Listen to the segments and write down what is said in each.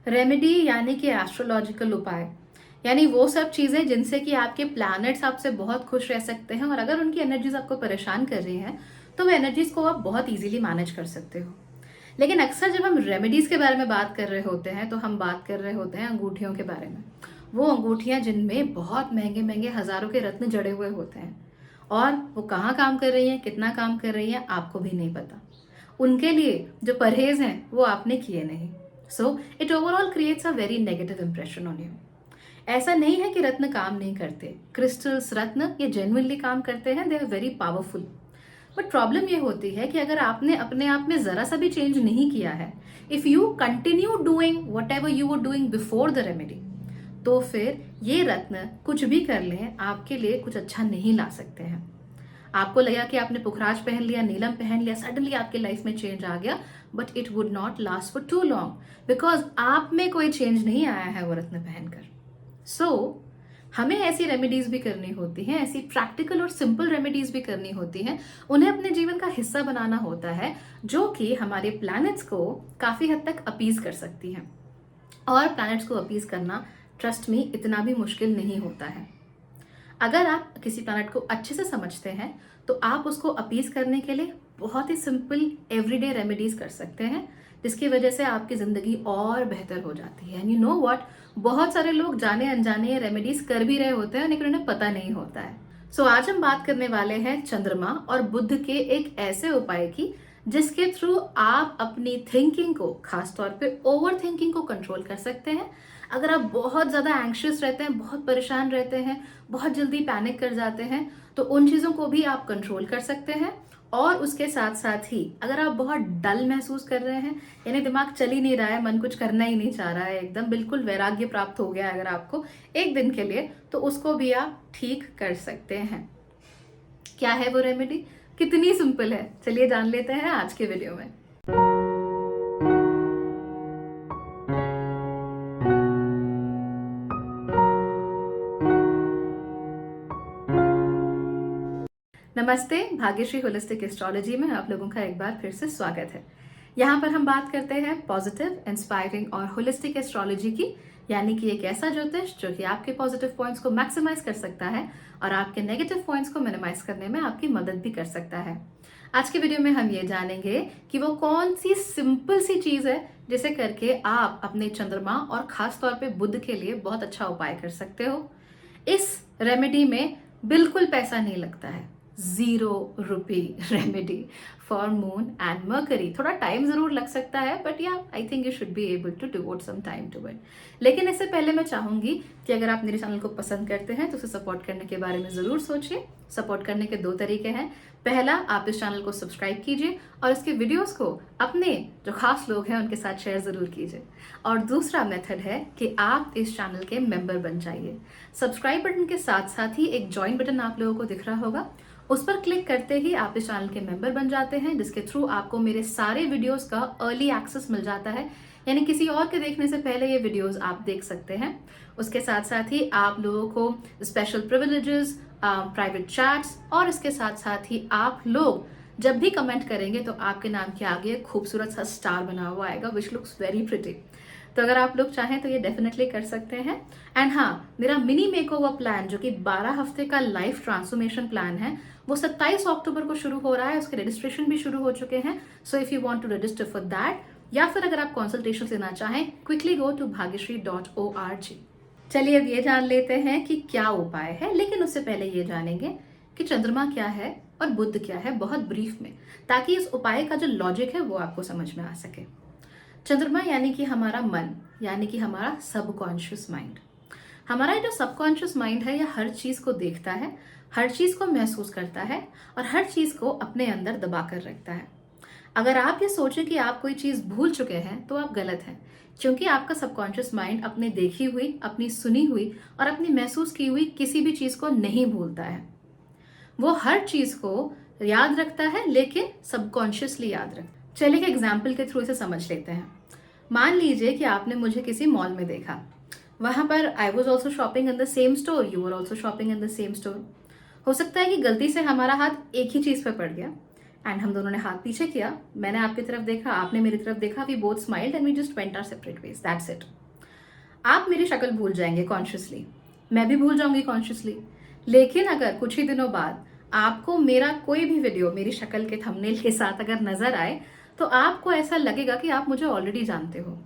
Remedy यानी कि astrological उपाय, यानी वो सब चीजें जिनसे कि आपके प्लैनेट्स आपसे बहुत खुश रह सकते हैं, और अगर उनकी एनर्जीज आपको परेशान कर रही हैं तो वो एनर्जीज को आप बहुत इजीली मैनेज कर सकते हो। लेकिन अक्सर जब हम रेमेडीज के बारे में बात कर रहे होते हैं तो हम बात कर रहे होते हैं अंगूठियों के बारे में। वो अंगूठियां जिनमें बहुत महंगे महंगे हजारों के रत्न जड़े हुए होते हैं, और वो कहाँ काम कर रही हैं, कितना काम कर रही हैं, आपको भी नहीं पता। उनके लिए जो परहेज हैं वो आपने किए नहीं। So it overall creates a very negative impression on you. ऐसा नहीं है कि रत्न काम नहीं करते, क्रिस्टल्स रत्न ये जेन्युइनली काम करते हैं, they are very powerful. But problem ये होती है कि अगर आपने अपने आप में जरा सा भी चेंज नहीं किया है, if you continue doing what ever you were doing before the remedy, तो फिर ये रत्न कुछ भी कर लें आपके लिए कुछ अच्छा नहीं ला सकते हैं। आपको लगा कि आपने पुखराज पहन लिया, नीलम पहन लिया, सडनली आपके लाइफ में चेंज आ गया, but it would not last for too long because आप में कोई चेंज नहीं आया है वो रत्न पहनकर। सो हमें ऐसी रेमेडीज भी करनी होती हैं, ऐसी प्रैक्टिकल और सिंपल रेमेडीज भी करनी होती हैं, उन्हें अपने जीवन का हिस्सा बनाना होता है, जो कि हमारे प्लैनेट्स को काफी हद तक अपीज कर सकती हैं। और प्लैनेट्स को अपीज करना, ट्रस्ट मी, इतना भी मुश्किल नहीं होता है। अगर आप किसी प्लैनेट को अच्छे से समझते हैं तो आप उसको अपीज करने के लिए बहुत ही सिंपल एवरीडे रेमेडीज कर सकते हैं, जिसकी वजह से आपकी जिंदगी और बेहतर हो जाती है। एंड यू नो व्हाट, बहुत सारे लोग जाने अनजाने ये रेमेडीज कर भी रहे होते हैं लेकिन उन्हें पता नहीं होता है। सो आज हम बात करने वाले हैं चंद्रमा और बुध के एक ऐसे उपाय की जिसके थ्रू आप अपनी थिंकिंग को, खासतौर पे ओवर थिंकिंग को कंट्रोल कर सकते हैं। अगर आप बहुत ज्यादा एंग्शियस रहते हैं, बहुत परेशान रहते हैं, बहुत जल्दी पैनिक कर जाते हैं, तो उन चीजों को भी आप कंट्रोल कर सकते हैं। और उसके साथ साथ ही अगर आप बहुत डल महसूस कर रहे हैं, यानी दिमाग चल ही नहीं रहा है, मन कुछ करना ही नहीं चाह रहा है, एकदम बिल्कुल वैराग्य प्राप्त हो गया है अगर आपको एक दिन के लिए, तो उसको भी आप ठीक कर सकते हैं। क्या है वो रेमेडी, कितनी सिंपल है, चलिए जान लेते हैं आज के वीडियो में। नमस्ते, भाग्यश्री होलिस्टिक एस्ट्रोलॉजी में आप लोगों का एक बार फिर से स्वागत है। यहाँ पर हम बात करते हैं पॉजिटिव, इंस्पायरिंग और होलिस्टिक एस्ट्रोलॉजी की, यानी कि एक ऐसा ज्योतिष जो कि आपके पॉजिटिव पॉइंट्स को मैक्सिमाइज कर सकता है और आपके नेगेटिव पॉइंट्स को मिनिमाइज करने में आपकी मदद भी कर सकता है। आज के वीडियो में हम ये जानेंगे कि वो कौन सी सिंपल सी चीज है जिसे करके आप अपने चंद्रमा और खास तौर पे बुध के लिए बहुत अच्छा उपाय कर सकते हो। इस रेमेडी में बिल्कुल पैसा नहीं लगता है, ₹0 remedy for Moon and Mercury. थोड़ा टाइम जरूर लग सकता है, but yeah I think you should be able to devote some time to it. लेकिन इससे पहले मैं चाहूंगी कि अगर आप मेरे चैनल को पसंद करते हैं तो उसे सपोर्ट करने के बारे में जरूर सोचिए। सपोर्ट करने के 2 तरीके हैं। पहला, आप इस चैनल को सब्सक्राइब कीजिए और इसके वीडियोस को अपने जो खास लोग हैं उनके साथ शेयर जरूर कीजिए। और दूसरा मेथड है कि आप इस चैनल के मेंबर बन जाइए। सब्सक्राइब बटन के साथ साथ ही एक ज्वाइन बटन आप लोगों को दिख रहा होगा, उस पर क्लिक करते ही आप इस चैनल के मेंबर बन जाते हैं, जिसके थ्रू आपको मेरे सारे वीडियोस का अर्ली एक्सेस मिल जाता है, यानी किसी और के देखने से पहले ये वीडियोस आप देख सकते हैं। उसके साथ साथ ही आप लोगों को स्पेशल प्रिविलेजेस, प्राइवेट चैट्स, और इसके साथ साथ ही आप लोग जब भी कमेंट करेंगे तो आपके नाम के आगे एक खूबसूरत सा स्टार बना हुआ आएगा, विच लुक्स वेरी प्रिटी। तो अगर आप लोग चाहें तो ये डेफिनेटली कर सकते हैं। एंड हाँ, मेरा मिनी मेकओवर प्लान जो कि 12 हफ्ते का लाइफ ट्रांसफॉर्मेशन प्लान है, वो 27 अक्टूबर को शुरू हो रहा है। उसके रजिस्ट्रेशन भी शुरू हो चुके हैं। So if you want to register for that, या फिर अगर आप कंसल्टेशन लेना चाहें, क्विकली गो टू bhagyashree.org। चलिए अब ये जान लेते हैं कि क्या उपाय है, लेकिन उससे पहले ये जानेंगे कि चंद्रमा क्या है और बुध क्या है, बहुत ब्रीफ में, ताकि इस उपाय का जो लॉजिक है वो आपको समझ में आ सके। चंद्रमा यानी कि हमारा मन, यानी कि हमारा सबकॉन्शियस माइंड। हमारा जो सबकॉन्शियस माइंड है, यह हर चीज को देखता है, हर चीज को महसूस करता है और हर चीज को अपने अंदर दबा कर रखता है। अगर आप ये सोचें कि आप कोई चीज भूल चुके हैं तो आप गलत हैं, क्योंकि आपका सबकॉन्शियस माइंड अपनी देखी हुई, अपनी सुनी हुई और अपनी महसूस की हुई किसी भी चीज को नहीं भूलता है। वो हर चीज को याद रखता है, लेकिन सबकॉन्शियसली याद रखता है। चलिए एक एग्जाम्पल के थ्रू इसे समझ लेते हैं। मान लीजिए कि आपने मुझे किसी मॉल में देखा, वहां पर I was also shopping in the same store, you are also shopping in the same store. हो सकता है कि गलती से हमारा हाथ एक ही चीज पे पड़ गया, एंड हम दोनों ने हाथ पीछे किया, मैंने आपकी तरफ देखा, आपने मेरी तरफ देखा, we both smiled and we just went our separate ways, that's it. आप मेरी शक्ल भूल जाएंगे कॉन्शियसली, मैं भी भूल जाऊंगी कॉन्शियसली, लेकिन अगर कुछ ही दिनों बाद आपको मेरा कोई भी वीडियो मेरी शक्ल के थंबनेल के साथ अगर नजर आए तो आपको ऐसा लगेगा कि आप मुझे ऑलरेडी जानते हो।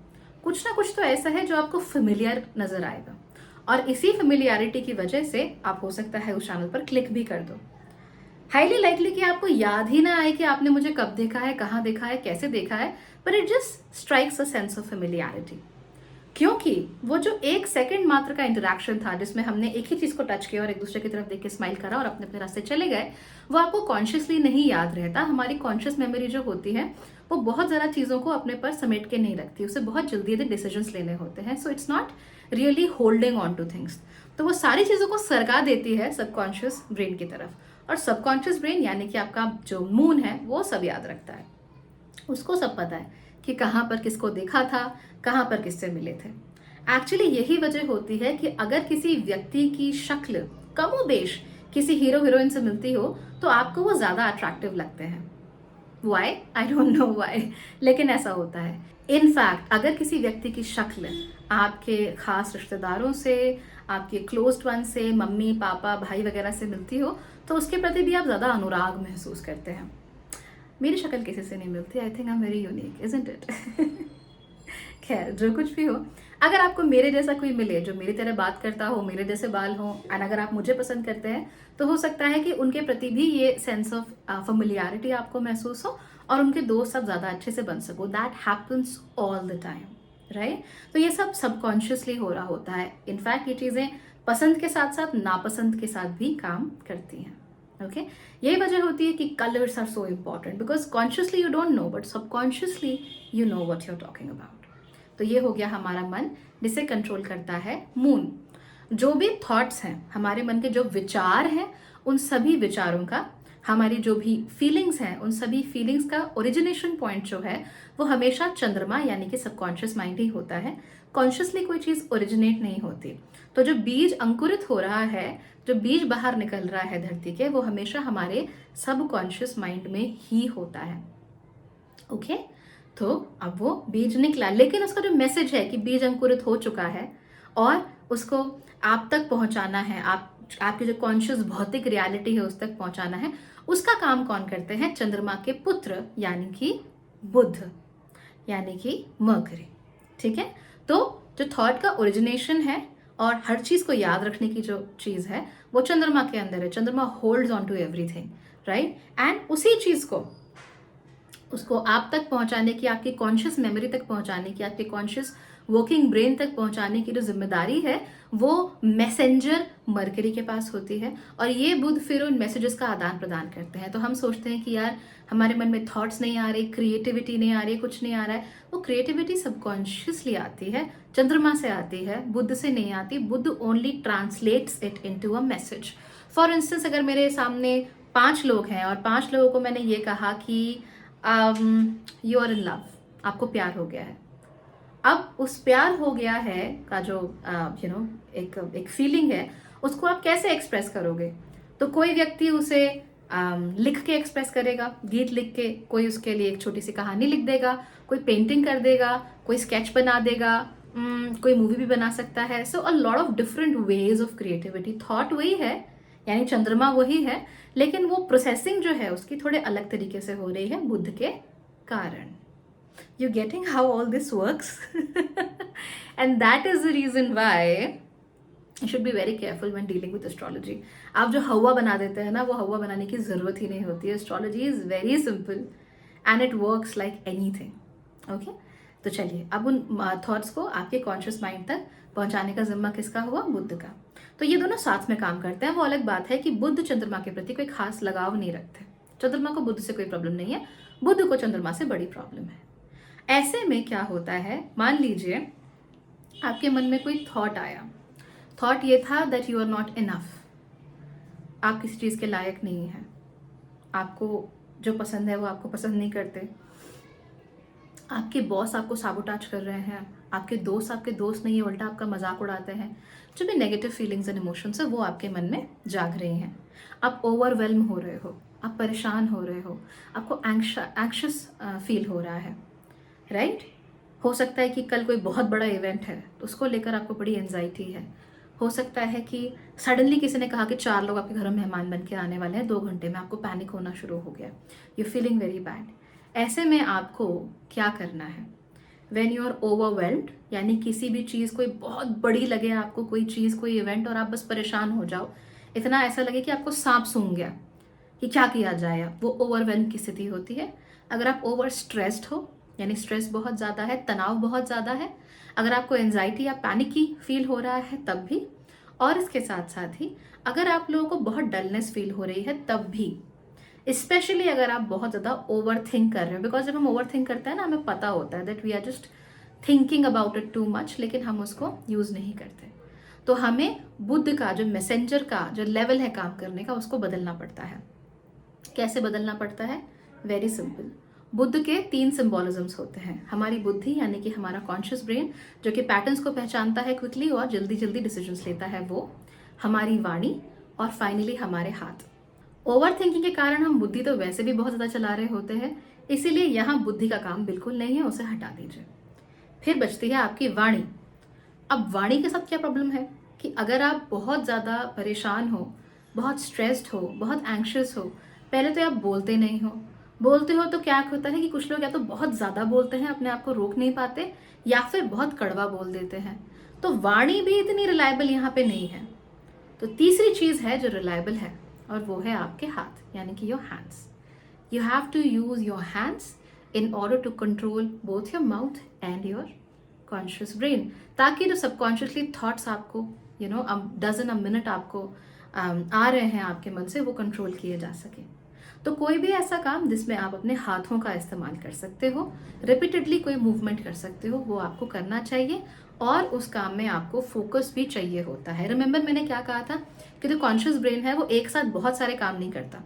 कुछ ना कुछ तो ऐसा है जो आपको फेमिलियर नजर आएगा, और इसी फेमिलियरिटी की वजह से आप हो सकता है उस चैनल पर क्लिक भी कर दो। हाईली लाइकली कि आपको याद ही ना आए कि आपने मुझे कब देखा है, कहाँ देखा है, कैसे देखा है, पर it just strikes a sense of familiarity. क्योंकि वो जो 1 सेकंड मात्र का इंटरेक्शन था जिसमें हमने एक ही चीज को टच किया और एक दूसरे की तरफ देख के स्माइल करा और अपने अपने रास्ते चले गए, वो आपको कॉन्शियसली नहीं याद रहता। हमारी कॉन्शियस मेमोरी जो होती है वो बहुत ज़्यादा चीज़ों को अपने पर समेट के नहीं रखती, उसे बहुत जल्दी जल्दी डिसीजंस लेने होते हैं। So it's not really holding on two things. तो वो सारी चीज़ों को सरका देती है सबकॉन्शियस ब्रेन की तरफ, और सबकॉन्शियस ब्रेन यानी कि आपका जो मून है वो सब याद रखता है। उसको सब पता है कि कहाँ पर किसको देखा था, कहाँ पर किससे मिले थे। एक्चुअली यही वजह होती है कि अगर किसी व्यक्ति की शक्ल कमोबेश किसी हीरो हीरोइन से मिलती हो तो आपको वो ज्यादा अट्रैक्टिव लगते हैं। Why? I don't know why, लेकिन ऐसा होता है। इनफैक्ट अगर किसी व्यक्ति की शक्ल आपके खास रिश्तेदारों से, आपके क्लोज्ड वन से, मम्मी पापा भाई वगैरह से मिलती हो तो उसके प्रति भी आप ज्यादा अनुराग महसूस करते हैं। मेरी शक्ल किसी से नहीं मिलती, I think I am very unique, isn't it? खैर, जो कुछ भी हो, अगर आपको मेरे जैसा कोई मिले जो मेरी तरह बात करता हो, मेरे जैसे बाल हो, एंड अगर आप मुझे पसंद करते हैं तो हो सकता है कि उनके प्रति भी ये सेंस ऑफ फेमिलियरिटी आपको महसूस हो और उनके दोस्त आप ज्यादा अच्छे से बन सको। That happens all the time, right? तो ये सब सबकॉन्शियसली हो रहा होता है। इनफैक्ट ये चीजें पसंद के साथ साथ नापसंद के साथ भी काम करती हैं। ओके, यही वजह होती है कि colours are so important, because consciously you don't know but subconsciously you know what you are talking about. तो ये हो गया हमारा मन, जिसे कंट्रोल करता है मून। जो भी थॉट्स हैं, हमारे मन के जो विचार हैं, उन सभी विचारों का, हमारी जो भी फीलिंग्स हैं, उन सभी फीलिंग्स का ओरिजिनेशन पॉइंट जो है वो हमेशा चंद्रमा यानी कि सबकॉन्शियस माइंड ही होता है। कॉन्शियसली कोई चीज ओरिजिनेट नहीं होती। तो जो बीज अंकुरित हो रहा है, जो बीज बाहर निकल रहा है धरती के, वो हमेशा हमारे सबकॉन्शियस माइंड में ही होता है। ओके, तो अब वो बीज निकला, लेकिन उसका जो मैसेज है कि बीज अंकुरित हो चुका है और उसको आप तक पहुंचाना है, आपकी जो कॉन्शियस भौतिक रियलिटी है उस तक पहुंचाना है, उसका काम कौन करते हैं? चंद्रमा के पुत्र यानी कि बुध, यानी कि मर्करी। ठीक है, तो जो थॉट का ओरिजिनेशन है और हर चीज को याद रखने की जो चीज है वो चंद्रमा के अंदर है। चंद्रमा holds on to everything, right? And उसी चीज को उसको आप तक पहुंचाने की, आपकी कॉन्शियस मेमोरी तक पहुंचाने की, आपके कॉन्शियस वर्किंग ब्रेन तक पहुंचाने की जो जिम्मेदारी है वो मैसेंजर मरकरी के पास होती है, और ये बुध फिर उन मैसेजेस का आदान प्रदान करते हैं। तो हम सोचते हैं कि यार हमारे मन में थॉट्स नहीं आ रही, क्रिएटिविटी नहीं आ रही, कुछ नहीं आ रहा है। वो क्रिएटिविटी सबकॉन्शियसली आती है, चंद्रमा से आती है, बुध से नहीं आती। बुध only translates it into a message. For instance, अगर मेरे सामने 5 लोग हैं और 5 लोगों को मैंने ये कहा कि यू आर इन लव, आपको प्यार हो गया है। अब उस प्यार हो गया है का जो एक फीलिंग है, उसको आप कैसे एक्सप्रेस करोगे? तो कोई व्यक्ति उसे लिख के एक्सप्रेस करेगा, गीत लिख के, कोई उसके लिए एक छोटी सी कहानी लिख देगा, कोई पेंटिंग कर देगा, कोई स्केच बना देगा, कोई मूवी भी बना सकता है। So a lot of different ways of creativity. Thought वही है, यानी चंद्रमा वही है, लेकिन वो प्रोसेसिंग जो है उसकी थोड़े अलग तरीके से हो रही है बुध के कारण। You getting how all this works? And that is the reason why you should be very careful when dealing with astrology. आप जो हवा बना देते हैं ना, वो हवा बनाने की जरूरत ही नहीं होती है। Astrology is very simple and it works like anything. Okay, तो चलिए, अब उन थॉट्स को आपके कॉन्शियस माइंड तक पहुंचाने का जिम्मा किसका हुआ? बुध का। तो ये दोनों साथ में काम करते हैं। वो अलग बात है कि बुध चंद्रमा के प्रति कोई खास लगाव नहीं रखते। चंद्रमा को बुध से कोई प्रॉब्लम नहीं है, बुध को चंद्रमा से बड़ी प्रॉब्लम है। ऐसे में क्या होता है, मान लीजिए आपके मन में कोई थॉट आया। थॉट ये था that you are not enough, आप किसी चीज के लायक नहीं है, आपको जो पसंद है वो आपको पसंद नहीं करते, आपके बॉस आपको साबोटाज कर रहे हैं, आपके दोस्त नहीं है, उल्टा आपका मजाक उड़ाते हैं। जो भी नेगेटिव फीलिंग्स एंड इमोशंस है वो आपके मन में जाग रहे हैं, आप ओवरवेल्म हो रहे हो। आप परेशान हो रहे हो, आपको एंक्शस फील हो रहा है, राइट? हो सकता है कि कल कोई बहुत बड़ा इवेंट है तो उसको लेकर आपको बड़ी एंजाइटी है। हो सकता है कि सडनली किसी ने कहा कि 4 लोग आपके घर में मेहमान बन के आने वाले हैं, 2 घंटे में आपको पैनिक होना शुरू हो गया, यू फीलिंग वेरी बैड। ऐसे में आपको क्या करना है? व्हेन यू आर ओवरवेल्म्ड, यानी किसी भी चीज़ कोई बहुत बड़ी लगे आपको, कोई चीज़ कोई इवेंट, और आप बस परेशान हो जाओ, इतना ऐसा लगे कि आपको सांप सूंघ गया कि क्या किया जाए, वो ओवरवेल्म की स्थिति होती है। अगर आप ओवर स्ट्रेस्ड हो, यानी स्ट्रेस बहुत ज़्यादा है, तनाव बहुत ज़्यादा है, अगर आपको एंजाइटी या पैनिक की फील हो रहा है तब भी, और इसके साथ साथ ही अगर आप लोगों को बहुत डलनेस फील हो रही है तब भी, स्पेशली अगर आप बहुत ज़्यादा ओवर थिंक कर रहे हो। बिकॉज जब हम ओवर थिंक करते हैं ना, हमें पता होता है that we are just thinking about it too much, लेकिन हम उसको यूज़ नहीं करते। तो हमें बुद्ध का जो मैसेंजर का जो लेवल है काम करने का, उसको बदलना पड़ता है। कैसे बदलना पड़ता है? Very simple. बुद्ध के 3 सिंबोलिज्म्स होते हैं। हमारी बुद्धि यानी कि हमारा कॉन्शियस ब्रेन, जो कि पैटर्न्स को पहचानता है क्विकली और जल्दी जल्दी डिसीजंस लेता है, वो, हमारी वाणी, और फाइनली हमारे हाथ। ओवर थिंकिंग के कारण हम बुद्धि तो वैसे भी बहुत ज़्यादा चला रहे होते हैं, इसीलिए यहाँ बुद्धि का काम बिल्कुल नहीं है, उसे हटा दीजिए। फिर बचती है आपकी वाणी। अब वाणी के साथ क्या प्रॉब्लम है कि अगर आप बहुत ज़्यादा परेशान हो, बहुत स्ट्रेस्ड हो, बहुत एंग्शियस हो, पहले तो आप बोलते नहीं हो। बोलते हो तो क्या होता है कि कुछ लोग या तो बहुत ज़्यादा बोलते हैं, अपने आप को रोक नहीं पाते, या फिर बहुत कड़वा बोल देते हैं। तो वाणी भी इतनी रिलायबल यहाँ पे नहीं है। तो तीसरी चीज़ है जो रिलायबल है, और वो है आपके हाथ, यानी कि your hands. You have to use your hands in order to control both your mouth and your conscious brain, ताकि जो सबकॉन्शियसली थॉट्स आपको डजन अ मिनट आपको आ रहे हैं आपके मन से, वो कंट्रोल किए जा सके। तो कोई भी ऐसा काम जिसमें आप अपने हाथों का इस्तेमाल कर सकते हो, रिपीटेडली कोई मूवमेंट कर सकते हो, वो आपको करना चाहिए, और उस काम में आपको फोकस भी चाहिए होता है। रिमेंबर मैंने क्या कहा था कि जो कॉन्शियस ब्रेन है वो एक साथ बहुत सारे काम नहीं करता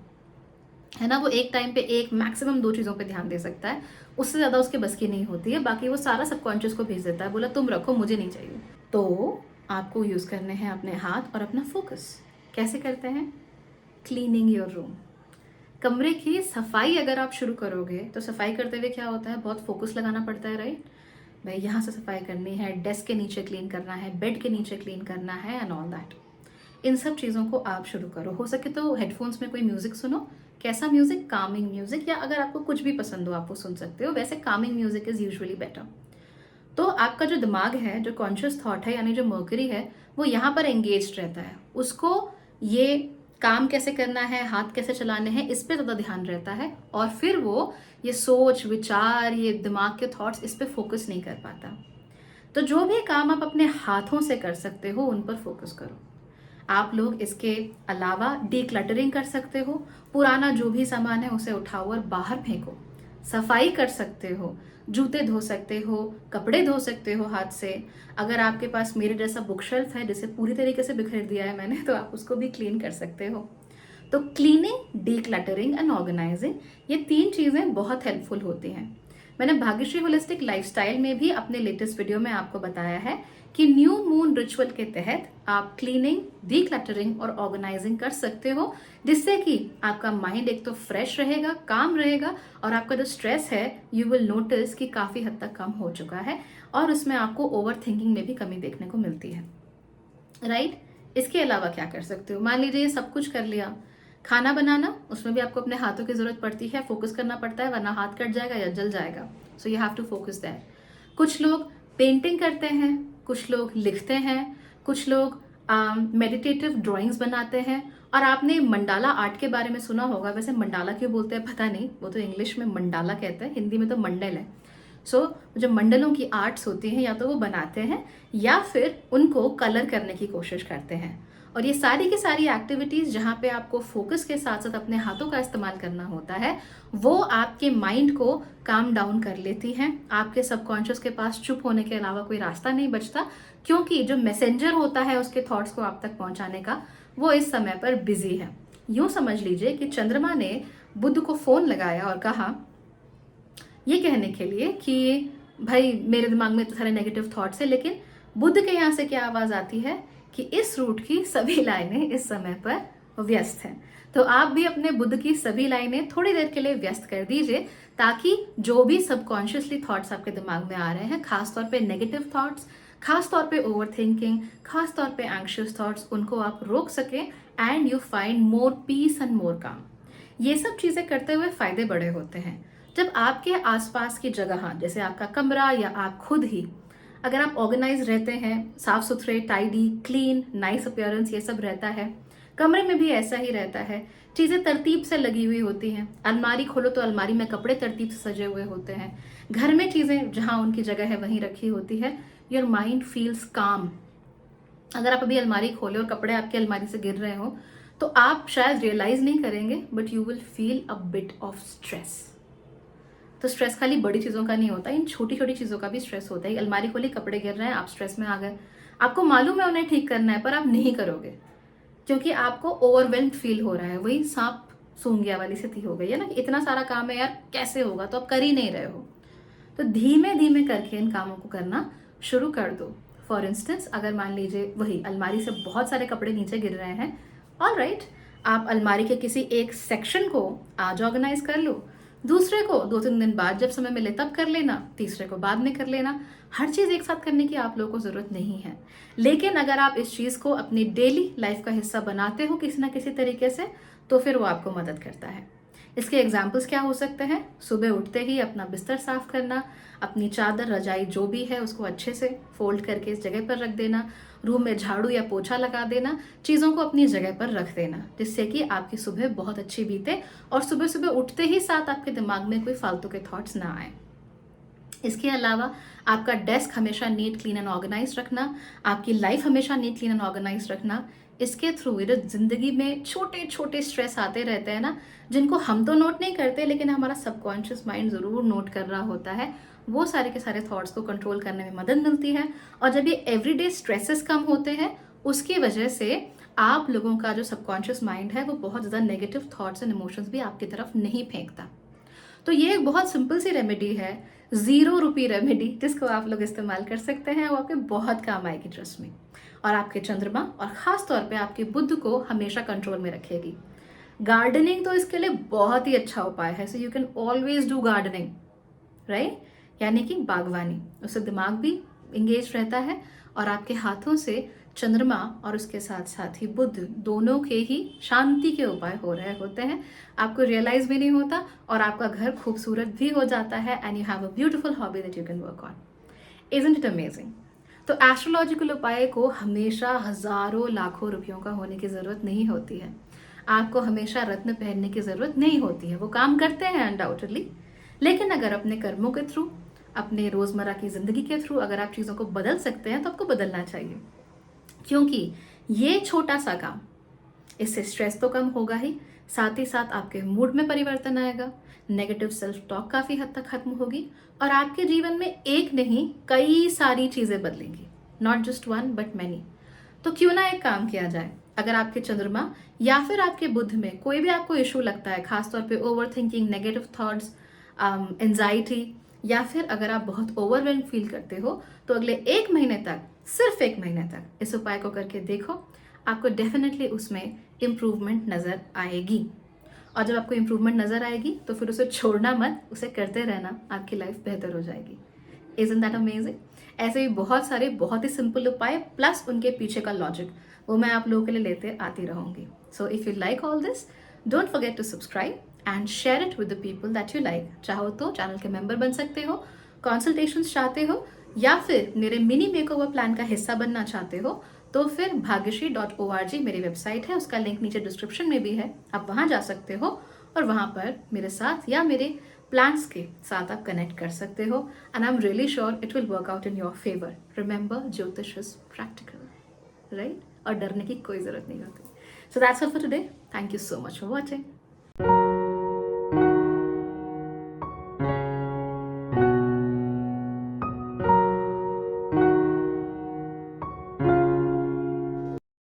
है ना, वो एक टाइम पे एक मैक्सिमम 2 चीज़ों पे ध्यान दे सकता है, उससे ज़्यादा उसके बस की नहीं होती है। बाकी वो सारा सबकॉन्शियस को भेज देता है, बोला तुम रखो, मुझे नहीं चाहिए। तो आपको यूज़ करने हैं अपने हाथ और अपना फोकस। कैसे करते हैं? Cleaning your room. कमरे की सफाई अगर आप शुरू करोगे तो सफाई करते हुए क्या होता है, बहुत फोकस लगाना पड़ता है, राइट? भाई यहाँ से सफाई करनी है, डेस्क के नीचे क्लीन करना है, बेड के नीचे क्लीन करना है, एंड ऑल दैट। इन सब चीज़ों को आप शुरू करो। हो सके तो हेडफोन्स में कोई म्यूजिक सुनो। कैसा म्यूजिक? कामिंग म्यूजिक, या अगर आपको कुछ भी पसंद हो आप वो सुन सकते हो। वैसे Kameng music is usually better. तो आपका जो दिमाग है, जो कॉन्शियस थॉट है, यानी जो मर्करी है, वो यहाँ पर एंगेज रहता है। उसको ये काम कैसे करना है, हाथ कैसे चलाने हैं, इस पे ज़्यादा ध्यान रहता है, और फिर वो ये सोच विचार, ये दिमाग के थॉट्स, इस पे फोकस नहीं कर पाता। तो जो भी काम आप अपने हाथों से कर सकते हो उन पर फोकस करो। आप लोग इसके अलावा डीक्लटरिंग कर सकते हो। पुराना जो भी सामान है उसे उठाओ और बाहर फेंको। सफाई कर सकते हो, जूते धो सकते हो, कपड़े धो सकते हो हाथ से। अगर आपके पास मेरे जैसा बुक शेल्फ है जिसे पूरी तरीके से बिखेर दिया है मैंने, तो आप उसको भी क्लीन कर सकते हो। तो क्लीनिंग, डीक्लटरिंग एंड ऑर्गेनाइजिंग, ये 3 चीज़ें बहुत हेल्पफुल होती हैं। मैंने भाग्यश्री होलिस्टिक लाइफस्टाइल में भी अपने लेटेस्ट वीडियो में आपको बताया है कि न्यू मून रिचुअल के तहत आप क्लीनिंग, डीक्लटरिंग और ऑर्गेनाइजिंग कर सकते हो, जिससे कि आपका माइंड एक तो फ्रेश रहेगा, काम रहेगा, और आपका जो स्ट्रेस है यू विल नोटिस कि काफ़ी हद तक कम हो चुका है, और उसमें आपको ओवर थिंकिंग में भी कमी देखने को मिलती है, राइट? इसके अलावा क्या कर सकते हो? मान लीजिए सब कुछ कर लिया, खाना बनाना, उसमें भी आपको अपने हाथों की जरूरत पड़ती है, फोकस करना पड़ता है, वरना हाथ कट जाएगा या जल जाएगा। So you have to focus that. कुछ लोग पेंटिंग करते हैं, कुछ लोग लिखते हैं, कुछ लोग मेडिटेटिव ड्राइंग्स बनाते हैं, और आपने मंडाला आर्ट के बारे में सुना होगा। वैसे मंडाला क्यों बोलते हैं पता नहीं, वो तो इंग्लिश में मंडाला कहते हैं, हिंदी में तो मंडल है। सो जो मंडलों की आर्ट्स होती हैं, या तो वो बनाते हैं या फिर उनको कलर करने की कोशिश करते हैं। और ये सारी की सारी एक्टिविटीज़ जहाँ पे आपको फोकस के साथ साथ अपने हाथों का इस्तेमाल करना होता है, वो आपके माइंड को काम डाउन कर लेती हैं। आपके सबकॉन्शियस के पास चुप होने के अलावा कोई रास्ता नहीं बचता, क्योंकि जो मैसेंजर होता है उसके थॉट्स को आप तक पहुंचाने का, वो इस समय पर बिजी है। यूं समझ लीजिए कि चंद्रमा ने बुध को फोन लगाया और कहा, ये कहने के लिए कि भाई मेरे दिमाग में तो सारे नेगेटिव थॉट्स है, लेकिन बुध के यहाँ से क्या आवाज आती है कि इस रूट की सभी लाइनें इस समय पर व्यस्त हैं। तो आप भी अपने बुध की सभी लाइनें थोड़ी देर के लिए व्यस्त कर दीजिए, ताकि जो भी सबकॉन्शियसली थॉट्स आपके दिमाग में आ रहे हैं, खासतौर पे नेगेटिव थॉट्स, खासतौर पे ओवर थिंकिंग, खासतौर पे एंग्शियस थॉट्स, उनको आप रोक सकें and you find more peace and more calm. ये सब चीज़ें करते हुए फायदे बड़े होते हैं। जब आपके आसपास की जगह, जैसे आपका कमरा या आप खुद ही, अगर आप ऑर्गेनाइज रहते हैं, साफ सुथरे, टाइडी, क्लीन, नाइस अपीयरेंस ये सब रहता है, कमरे में भी ऐसा ही रहता है, चीज़ें तरतीब से लगी हुई होती हैं, अलमारी खोलो तो अलमारी में कपड़े तरतीब से सजे हुए होते हैं, घर में चीज़ें जहाँ उनकी जगह है वहीं रखी होती है, योर माइंड फील्स काम। अगर आप अभी अलमारी खोले और कपड़े आपके अलमारी से गिर रहे हो, तो आप शायद रियलाइज नहीं करेंगे, but you will feel a bit of stress. तो स्ट्रेस खाली बड़ी चीज़ों का नहीं होता, इन छोटी छोटी चीज़ों का भी स्ट्रेस होता है। अलमारी खोली, कपड़े गिर रहे हैं, आप स्ट्रेस में आ गए, आपको मालूम है उन्हें ठीक करना है, पर आप नहीं करोगे क्योंकि आपको ओवरवेल्म्ड फील हो रहा है। वही सांप सूंघिया वाली स्थिति हो गई है ना, कि इतना सारा काम है यार, कैसे होगा, तो आप कर ही नहीं रहे हो। तो धीमे धीमे करके इन कामों को करना शुरू कर दो। फॉर इंस्टेंस, अगर मान लीजिए वही अलमारी से बहुत सारे कपड़े नीचे गिर रहे हैं, ऑल राइट, आप अलमारी के किसी एक सेक्शन को आज ऑर्गेनाइज कर लो, दूसरे को 2-3 दिन बाद जब समय मिले तब कर लेना, तीसरे को बाद में कर लेना। हर चीज़ एक साथ करने की आप लोगों को ज़रूरत नहीं है, लेकिन अगर आप इस चीज़ को अपनी डेली लाइफ का हिस्सा बनाते हो किसी ना किसी तरीके से, तो फिर वो आपको मदद करता है। इसके एग्जाम्पल्स क्या हो सकते हैं? सुबह उठते ही अपना बिस्तर साफ करना, अपनी चादर, रजाई जो भी है उसको अच्छे से फोल्ड करके इस जगह पर रख देना, रूम में झाड़ू या पोछा लगा देना, चीज़ों को अपनी जगह पर रख देना, जिससे कि आपकी सुबह बहुत अच्छी बीते और सुबह सुबह उठते ही साथ आपके दिमाग में कोई फालतू के थॉट्स ना आए। इसके अलावा आपका डेस्क हमेशा नीट, क्लीन एंड ऑर्गेनाइज रखना, आपकी लाइफ हमेशा नीट, क्लीन एंड ऑर्गेनाइज रखना। इसके थ्रू जिंदगी में छोटे छोटे स्ट्रेस आते रहते हैं ना, जिनको हम तो नोट नहीं करते, लेकिन हमारा सबकॉन्शियस माइंड ज़रूर नोट कर रहा होता है, वो सारे के सारे थॉट्स को कंट्रोल करने में मदद मिलती है। और जब ये एवरीडे स्ट्रेसेस कम होते हैं, उसकी वजह से आप लोगों का जो सबकॉन्शियस माइंड है वो बहुत ज़्यादा नेगेटिव थॉट्स एंड इमोशंस भी आपकी तरफ नहीं फेंकता। तो ये एक बहुत सिंपल सी रेमेडी है, 0 रुपी रेमेडी, जिसको आप लोग इस्तेमाल कर सकते हैं, वो आपके बहुत काम आएगी, ट्रस्ट में। और आपके चंद्रमा और खास तौर पे आपके बुध को हमेशा कंट्रोल में रखेगी। गार्डनिंग तो इसके लिए बहुत ही अच्छा उपाय है, so you can always do gardening, right, यानी कि बागवानी। उससे दिमाग भी इंगेज रहता है और आपके हाथों से चंद्रमा और उसके साथ साथ ही बुध दोनों के ही शांति के उपाय हो रहे होते हैं, आपको रियलाइज भी नहीं होता और आपका घर खूबसूरत भी हो जाता है, and you have a beautiful hobby that you can work on. Isn't it amazing? तो एस्ट्रोलॉजिकल उपाय को हमेशा हजारों लाखों रुपयों का होने की जरूरत नहीं होती है, आपको हमेशा रत्न पहनने की जरूरत नहीं होती है, वो काम करते हैं अनडाउटेडली, लेकिन अगर अपने कर्मों के थ्रू, अपने रोजमर्रा की जिंदगी के थ्रू अगर आप चीजों को बदल सकते हैं तो आपको बदलना चाहिए, क्योंकि ये छोटा सा काम, इससे स्ट्रेस तो कम होगा ही, साथ ही साथ आपके मूड में परिवर्तन आएगा, नेगेटिव सेल्फ टॉक काफी हद तक खत्म होगी और आपके जीवन में एक नहीं कई सारी चीजें बदलेंगी, not just one but many. तो क्यों ना एक काम किया जाए, अगर आपके चंद्रमा या फिर आपके बुध में कोई भी आपको इशू लगता है, खासतौर पे over thinking, negative thoughts, anxiety, या फिर अगर आप बहुत ओवरवेल्म फील करते हो, तो अगले 1 महीने तक, सिर्फ 1 महीने तक इस उपाय को करके देखो, आपको डेफिनेटली उसमें इम्प्रूवमेंट नजर आएगी। और जब आपको इम्प्रूवमेंट नजर आएगी तो फिर उसे छोड़ना मत, उसे करते रहना, आपकी लाइफ बेहतर हो जाएगी। Isn't that amazing? ऐसे ही बहुत सारे बहुत ही सिंपल उपाय प्लस उनके पीछे का लॉजिक, वो मैं आप लोगों के लिए लेते आती रहूंगी। So if you like all this, don't forget to subscribe and share it with the people that you like. चाहो तो चैनल के मेंबर बन सकते हो, कंसल्टेशंस चाहते हो, या फिर मेरे मिनी मेकओवर प्लान का हिस्सा बनना चाहते हो, तो फिर bhagyashree.org मेरी वेबसाइट है, उसका लिंक नीचे डिस्क्रिप्शन में भी है, आप वहां जा सकते हो और वहां पर मेरे साथ या मेरे प्लान्स के साथ आप कनेक्ट कर सकते हो, and I am really sure it will work out in your favour. Remember, ज्योतिष इज प्रैक्टिकल, राइट, और डरने की कोई जरूरत नहीं होती। So that's all for today, thank you so much for watching.